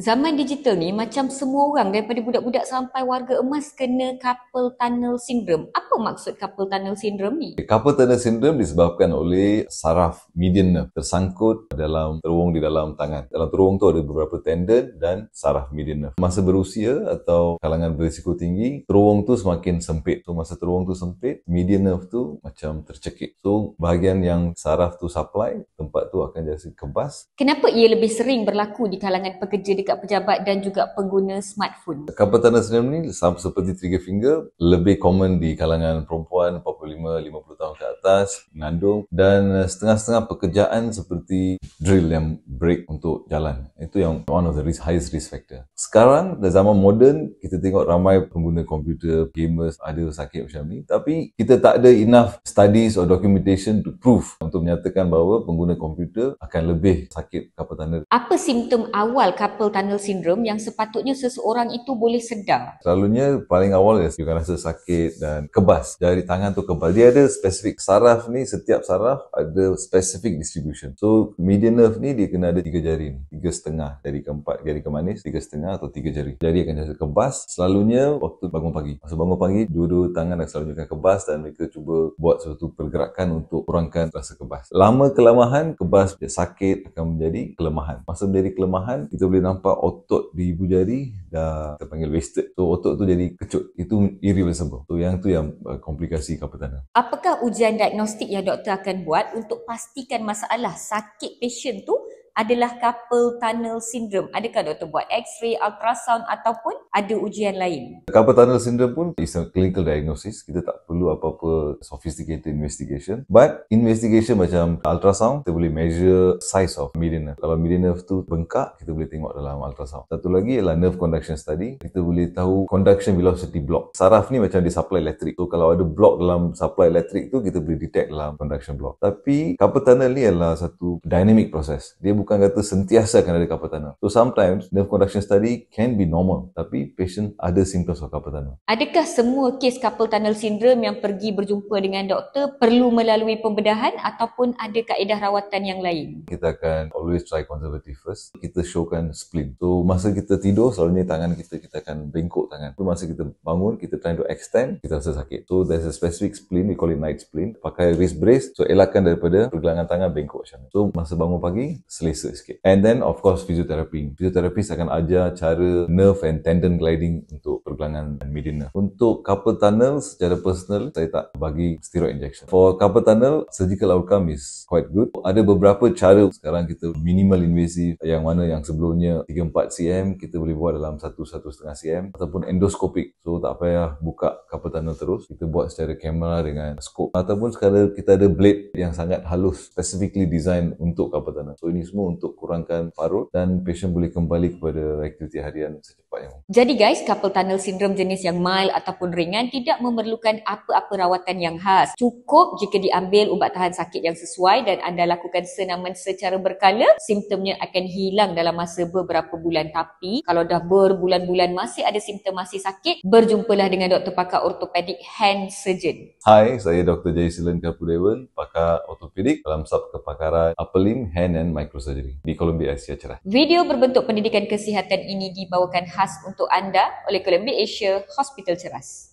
Zaman digital ni macam semua orang daripada budak-budak sampai warga emas kena carpal tunnel syndrome. Apa maksud carpal tunnel syndrome ni? Carpal tunnel syndrome disebabkan oleh saraf median nerve tersangkut dalam terowong di dalam tangan. Dalam terowong tu ada beberapa tendon dan saraf median nerve. Masa berusia atau kalangan berisiko tinggi, terowong tu semakin sempit. So masa terowong tu sempit, median nerve tu macam tercekik. So bahagian yang saraf tu supply, tempat tu akan jadi kebas. Kenapa ia lebih sering berlaku di kalangan pekerja dekat pejabat dan juga pengguna smartphone? Carpal tunnel syndrome ni seperti trigger finger, lebih common di kalangan perempuan 45-50 tahun ke atas, mengandung, dan setengah-setengah pekerjaan seperti drill yang break untuk jalan. Itu yang one of the highest risk factor. Sekarang, dalam zaman moden, kita tengok ramai pengguna komputer, gamers ada sakit macam ni, tapi kita tak ada enough studies or documentation to prove untuk menyatakan bahawa pengguna komputer akan lebih sakit carpal tunnel. Apa simptom awal carpal tunnel syndrome yang sepatutnya seseorang itu boleh sedar? Selalunya paling awal dia akan rasa sakit dan kebas. Jari tangan tu kebas. Dia ada spesifik. Saraf ni, setiap saraf ada spesifik distribution. So, median nerve ni dia kena ada 3 jari ni. 3,5 jari keempat, jari kemanis, 3,5 atau 3 jari. Jari akan rasa kebas. Selalunya waktu bangun pagi. Masa bangun pagi, dua-dua tangan akan selalunya akan kebas dan mereka cuba buat suatu pergerakan untuk kurangkan rasa kebas. Lama kelamahan, kebas sakit akan menjadi kelemahan. Masa menjadi kelemahan, kita boleh nampak otot di ibu jari dah kita panggil wasted. So otot tu jadi kecut. Itu irreversible. So yang tu yang komplikasi carpal tunnel. Apakah ujian diagnostik yang doktor akan buat untuk pastikan masalah sakit pasien tu adalah carpal tunnel syndrome? Adakah doktor buat X-ray, ultrasound ataupun ada ujian lain? Carpal tunnel syndrome pun is a clinical diagnosis. Kita tak perlu apa-apa sophisticated investigation. But investigation macam ultrasound, kita boleh measure size of median nerve. Kalau median nerve tu bengkak, kita boleh tengok dalam ultrasound. Satu lagi ialah nerve conduction study. Kita boleh tahu conduction velocity block. Saraf ni macam dia supply elektrik. So kalau ada block dalam supply elektrik tu, kita boleh detect dalam conduction block. Tapi carpal tunnel ni adalah satu dynamic process. Dia bukan kata sentiasa akan ada carpal tunnel. So sometimes nerve conduction study can be normal, tapi patient ada symptoms of carpal tunnel. Adakah semua kes carpal tunnel syndrome yang pergi berjumpa dengan doktor perlu melalui pembedahan ataupun ada kaedah rawatan yang lain? Kita akan always try conservative first. Kita showkan spleen. So masa kita tidur, selalunya tangan kita akan bengkok tangan. So masa kita bangun, kita try to extend, kita rasa sakit. So there's a specific spleen, we call it night spleen. Pakai wrist brace, so elakkan daripada pergelangan tangan bengkok macam ni. So masa bangun pagi, selesa sikit. And then of course physiotherapy. Physiotherapist akan ajar cara nerve and tendon gliding untuk pergelangan median nerve. Untuk carpal tunnel secara personal, saya tak bagi steroid injection. For carpal tunnel, surgical outcome is quite good. Ada beberapa cara sekarang kita minimal invasive, yang mana yang sebelumnya 3-4 cm kita boleh buat dalam 1-1,5 cm, ataupun endoscopic. So tak payah buka carpal tunnel terus. Kita buat secara kamera dengan scope. Ataupun sekarang kita ada blade yang sangat halus, specifically design untuk carpal tunnel. So ini semua untuk kurangkan parut dan patient boleh kembali kepada aktiviti harian secepatnya. Jadi guys, carpal tunnel syndrome jenis yang mild ataupun ringan tidak memerlukan apa-apa rawatan yang khas. Cukup jika diambil ubat tahan sakit yang sesuai dan anda lakukan senaman secara berkala, simptomnya akan hilang dalam masa beberapa bulan. Tapi kalau dah berbulan-bulan masih ada simptom masih sakit, berjumpalah dengan doktor pakar ortopedik hand surgeon. Hai, saya Dr. Jayasilan Kapudewan, pakar ortopedik dalam sub kepakaran upper limb, hand and microsurgery di Columbia Asia Cerah. Video berbentuk pendidikan kesihatan ini dibawakan khas untuk anda oleh Columbia Asia Hospital Ceras.